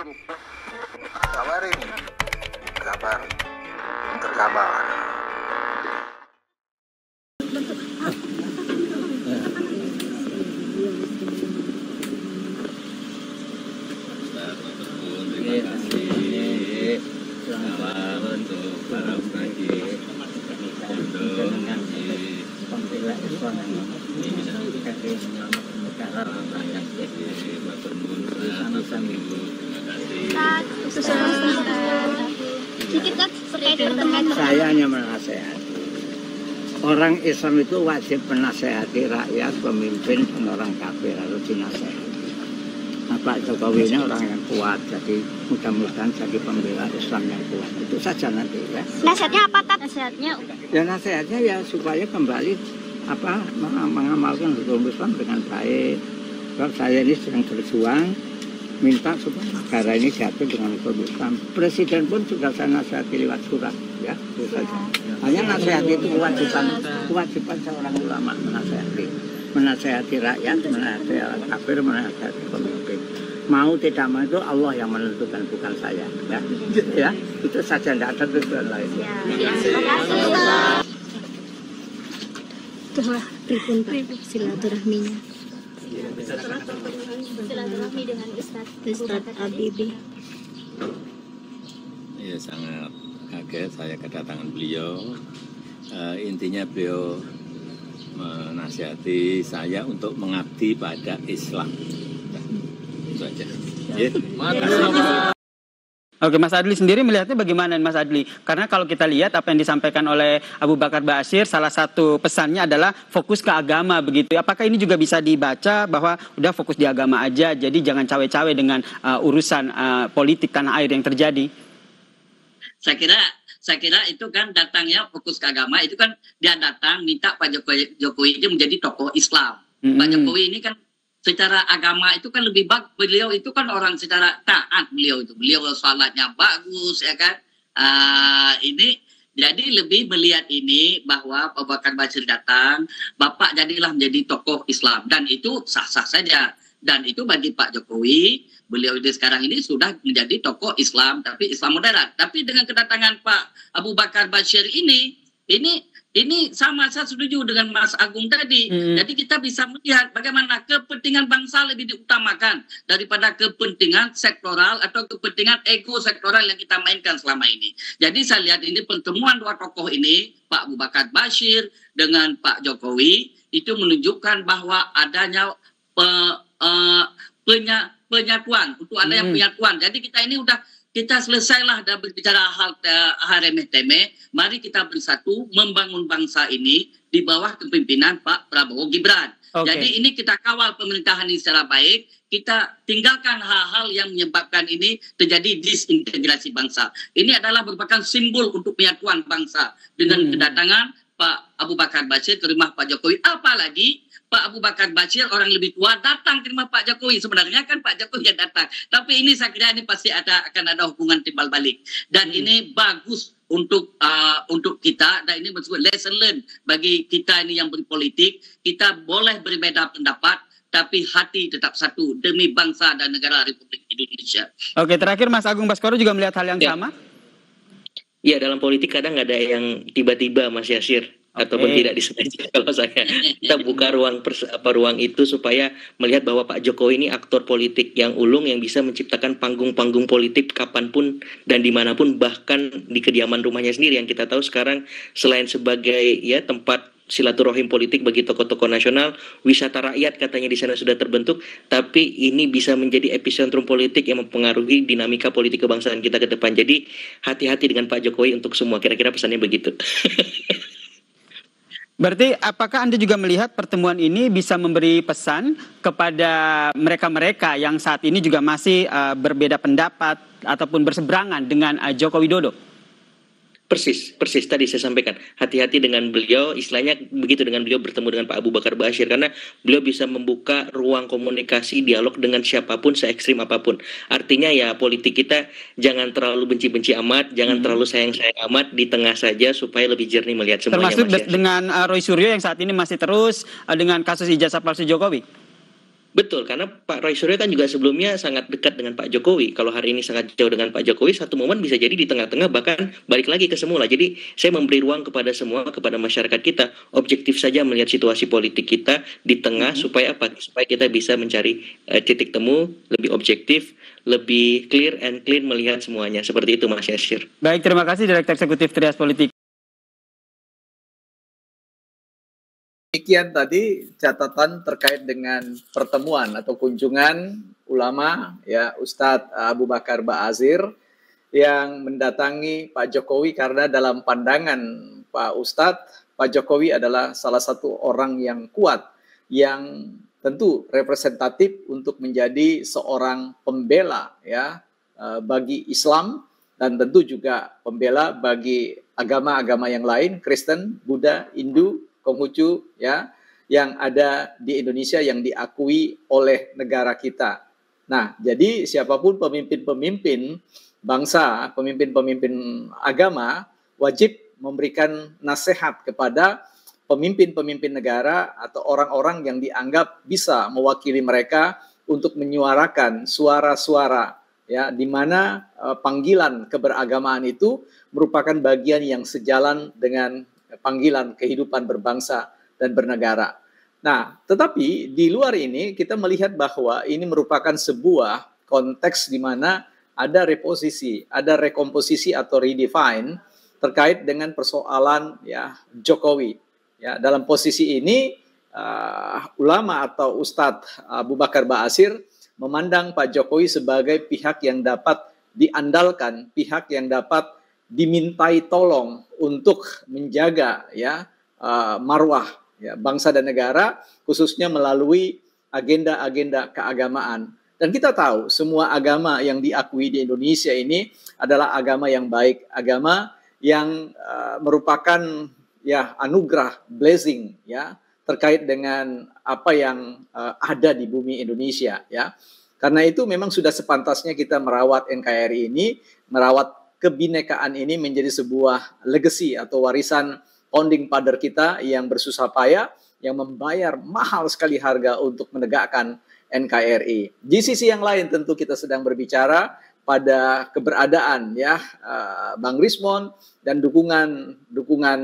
Kabarin. Kabar. Terkabar. Terima kasih. Salam untuk para pengaji. Dengan pembela Islam ini negara rakyat saya hanya menasehati. Orang Islam itu wajib menasehati rakyat, pemimpin, dan orang kafir harus dinasehati. Nah, Pak Jokowi ini orang yang kuat, jadi mudah-mudahan jadi pembela Islam yang kuat. Itu saja nanti ya. Nasihatnya apa, Tat? Nasihatnya? Ya nasihatnya ya supaya kembali mengamalkan hukum Islam dengan baik. Kalau saya ini sedang berjuang, minta supaya negara ini jatuh dengan hukum Islam. Presiden pun juga saya nasihati lewat surat, ya. Itu saja. Hanya nasihat itu kewajiban seorang ulama menasihati rakyat, menasihati kafir, menasihati pemimpin. Mau tidak mau itu Allah yang menentukan, bukan saya. Ya, itu saja, tidak ada tujuan lain. Pripun Pak silaturahminya? Silaturahmi dengan Ustadz Habibie. Ya, sangat kaget saya kedatangan beliau. Intinya beliau menasihati saya untuk mengabdi pada Islam. Itu saja. Oke, Mas Adli sendiri melihatnya bagaimana, Mas Adli? Karena kalau kita lihat apa yang disampaikan oleh Abu Bakar Ba'asyir, salah satu pesannya adalah fokus ke agama begitu. Apakah ini juga bisa dibaca bahwa udah fokus di agama aja, jadi jangan cawe-cawe dengan urusan politik tanah air yang terjadi? Saya kira itu kan datangnya fokus ke agama, itu kan dia datang minta Pak Jokowi itu menjadi tokoh Islam. Pak Jokowi ini kan secara agama itu kan lebih bagus, beliau itu kan orang secara taat, beliau sholatnya bagus, ya kan. Ini jadi lebih melihat ini bahwa Abu Bakar Ba'asyir datang, Bapak jadilah menjadi tokoh Islam, dan itu sah-sah saja. Dan itu bagi Pak Jokowi, beliau ini sekarang ini sudah menjadi tokoh Islam, tapi Islam moderat. Tapi dengan kedatangan Pak Abu Bakar Ba'asyir ini sama, saya setuju dengan Mas Agung tadi. Jadi kita bisa melihat bagaimana kepentingan bangsa lebih diutamakan daripada kepentingan sektoral atau kepentingan ego sektoral yang kita mainkan selama ini. Jadi saya lihat ini pertemuan dua tokoh ini, Pak Abu Bakar Ba'asyir dengan Pak Jokowi, itu menunjukkan bahwa adanya penyatuan, untuk ada yang penyatuan. Jadi kita selesailah dan berbicara hal remeh-temeh. Mari kita bersatu membangun bangsa ini di bawah kepemimpinan Pak Prabowo Gibran. Jadi ini kita kawal pemerintahan ini secara baik. Kita tinggalkan hal-hal yang menyebabkan ini terjadi disintegrasi bangsa. Ini adalah merupakan simbol untuk penyatuan bangsa dengan kedatangan Pak Abu Bakar Ba'asyir ke rumah Pak Jokowi. Apalagi Pak Abu Bakar Ba'asyir orang lebih tua datang ke rumah Pak Jokowi. Sebenarnya kan Pak Jokowi yang datang. Tapi ini saya kira ini pasti akan ada hubungan timbal balik. Dan ini bagus untuk kita. Dan ini maksudnya lesson learn bagi kita ini yang berpolitik. Kita boleh berbeda pendapat, tapi hati tetap satu demi bangsa dan negara Republik Indonesia. Oke, terakhir Mas Agung Baskoro juga melihat hal yang sama? Ya, dalam politik kadang ada yang tiba-tiba, Mas Yasir. Ataupun tidak disengaja. Kalau saya, kita buka ruang itu supaya melihat bahwa Pak Jokowi ini aktor politik yang ulung, yang bisa menciptakan panggung-panggung politik kapanpun dan dimanapun, bahkan di kediaman rumahnya sendiri, yang kita tahu sekarang selain sebagai tempat silaturahim politik bagi tokoh-tokoh nasional, wisata rakyat katanya di sana sudah terbentuk, tapi ini bisa menjadi epicentrum politik yang mempengaruhi dinamika politik kebangsaan kita ke depan. Jadi hati-hati dengan Pak Jokowi untuk semua, kira-kira pesannya begitu. Berarti apakah Anda juga melihat pertemuan ini bisa memberi pesan kepada mereka-mereka yang saat ini juga masih berbeda pendapat ataupun berseberangan dengan Joko Widodo? Persis tadi saya sampaikan, hati-hati dengan beliau, istilahnya begitu, dengan beliau bertemu dengan Pak Abu Bakar Ba'asyir, karena beliau bisa membuka ruang komunikasi, dialog dengan siapapun, se-ekstrim apapun. Artinya ya politik kita jangan terlalu benci-benci amat, jangan terlalu sayang-sayang amat, di tengah saja supaya lebih jernih melihat semuanya. Termasuk dengan Roy Suryo yang saat ini masih terus dengan kasus ijazah palsu Jokowi? Betul, karena Pak Roy Suryo kan juga sebelumnya sangat dekat dengan Pak Jokowi. Kalau hari ini sangat jauh dengan Pak Jokowi, satu momen bisa jadi di tengah-tengah bahkan balik lagi ke semula. Jadi saya memberi ruang kepada semua, kepada masyarakat kita, objektif saja melihat situasi politik kita di tengah supaya apa? Supaya kita bisa mencari titik temu lebih objektif, lebih clear and clean melihat semuanya. Seperti itu Mas Yasir. Baik, terima kasih Direktur Eksekutif Trias Politik. Demikian tadi catatan terkait dengan pertemuan atau kunjungan ulama ya Ustadz Abu Bakar Ba'asyir yang mendatangi Pak Jokowi, karena dalam pandangan Pak Ustadz, Pak Jokowi adalah salah satu orang yang kuat, yang tentu representatif untuk menjadi seorang pembela ya bagi Islam, dan tentu juga pembela bagi agama-agama yang lain, Kristen, Buddha, Hindu, Konghucu ya, yang ada di Indonesia yang diakui oleh negara kita. Nah, jadi siapapun pemimpin-pemimpin bangsa, pemimpin-pemimpin agama wajib memberikan nasihat kepada pemimpin-pemimpin negara atau orang-orang yang dianggap bisa mewakili mereka untuk menyuarakan suara-suara ya, di mana panggilan keberagamaan itu merupakan bagian yang sejalan dengan panggilan kehidupan berbangsa dan bernegara. Nah, tetapi di luar ini kita melihat bahwa ini merupakan sebuah konteks di mana ada reposisi, ada rekomposisi atau redefine terkait dengan persoalan ya Jokowi. Ya, dalam posisi ini ulama atau Ustadz Abu Bakar Ba'asyir memandang Pak Jokowi sebagai pihak yang dapat diandalkan, pihak yang dapat dimintai tolong untuk menjaga ya marwah ya bangsa dan negara, khususnya melalui agenda-agenda keagamaan. Dan kita tahu semua agama yang diakui di Indonesia ini adalah agama yang baik, agama yang merupakan ya anugerah, blessing ya terkait dengan apa yang ada di bumi Indonesia ya. Karena itu memang sudah sepantasnya kita merawat NKRI ini, merawat kebinekaan ini menjadi sebuah legacy atau warisan founding father kita yang bersusah payah, yang membayar mahal sekali harga untuk menegakkan NKRI. Di sisi yang lain tentu kita sedang berbicara pada keberadaan ya Bang Rismon dan dukungan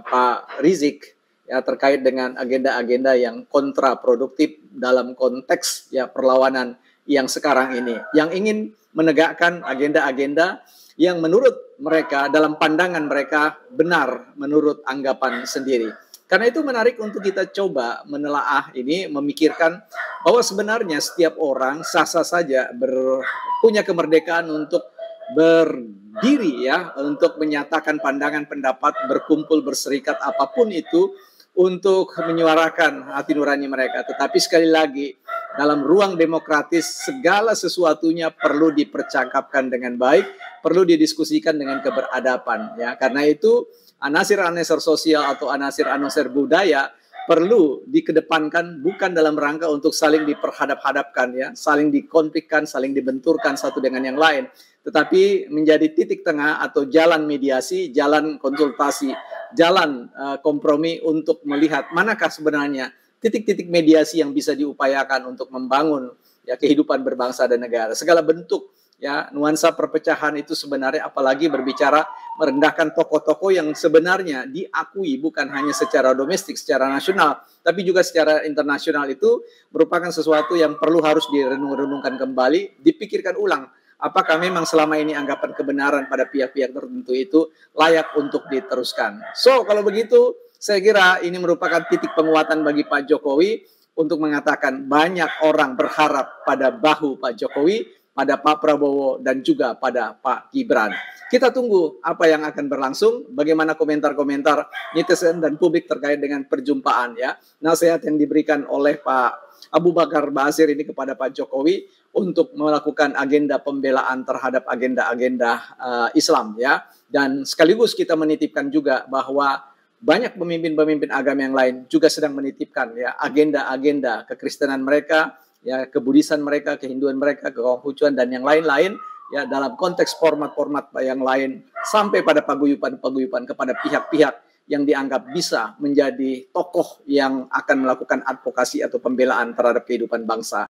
Pak Rizik ya terkait dengan agenda-agenda yang kontraproduktif dalam konteks ya perlawanan yang sekarang ini, yang ingin menegakkan agenda-agenda yang menurut mereka, dalam pandangan mereka, benar menurut anggapan sendiri. Karena itu menarik untuk kita coba menelaah ini, memikirkan bahwa sebenarnya setiap orang sah-sah saja punya kemerdekaan untuk berdiri ya, untuk menyatakan pandangan pendapat, berkumpul, berserikat, apapun itu, untuk menyuarakan hati nurani mereka. Tetapi sekali lagi, dalam ruang demokratis segala sesuatunya perlu dipercakapkan dengan baik, perlu didiskusikan dengan keberadaban ya. Karena itu anasir-anasir sosial atau anasir-anasir budaya perlu dikedepankan, bukan dalam rangka untuk saling diperhadap-hadapkan ya, saling dikonflikkan, saling dibenturkan satu dengan yang lain, tetapi menjadi titik tengah atau jalan mediasi, jalan konsultasi, jalan kompromi untuk melihat manakah sebenarnya titik-titik mediasi yang bisa diupayakan untuk membangun ya kehidupan berbangsa dan negara. Segala bentuk ya nuansa perpecahan itu sebenarnya, apalagi berbicara merendahkan tokoh-tokoh yang sebenarnya diakui bukan hanya secara domestik, secara nasional, tapi juga secara internasional, itu merupakan sesuatu yang perlu harus direnung-renungkan kembali, dipikirkan ulang. Apakah memang selama ini anggapan kebenaran pada pihak-pihak tertentu itu layak untuk diteruskan? So, kalau begitu, saya kira ini merupakan titik penguatan bagi Pak Jokowi untuk mengatakan banyak orang berharap pada bahu Pak Jokowi, pada Pak Prabowo, dan juga pada Pak Gibran. Kita tunggu apa yang akan berlangsung, bagaimana komentar-komentar netizen dan publik terkait dengan perjumpaan ya. Nasihat yang diberikan oleh Pak Abu Bakar Ba'asyir ini kepada Pak Jokowi untuk melakukan agenda pembelaan terhadap agenda-agenda Islam ya. Dan sekaligus kita menitipkan juga bahwa banyak pemimpin-pemimpin agama yang lain juga sedang menitipkan ya agenda-agenda kekristenan mereka, ya kebudisan mereka, kehinduan mereka, kekonghucuan dan yang lain-lain ya dalam konteks format-format yang lain, sampai pada paguyuban-paguyuban kepada pihak-pihak yang dianggap bisa menjadi tokoh yang akan melakukan advokasi atau pembelaan terhadap kehidupan bangsa.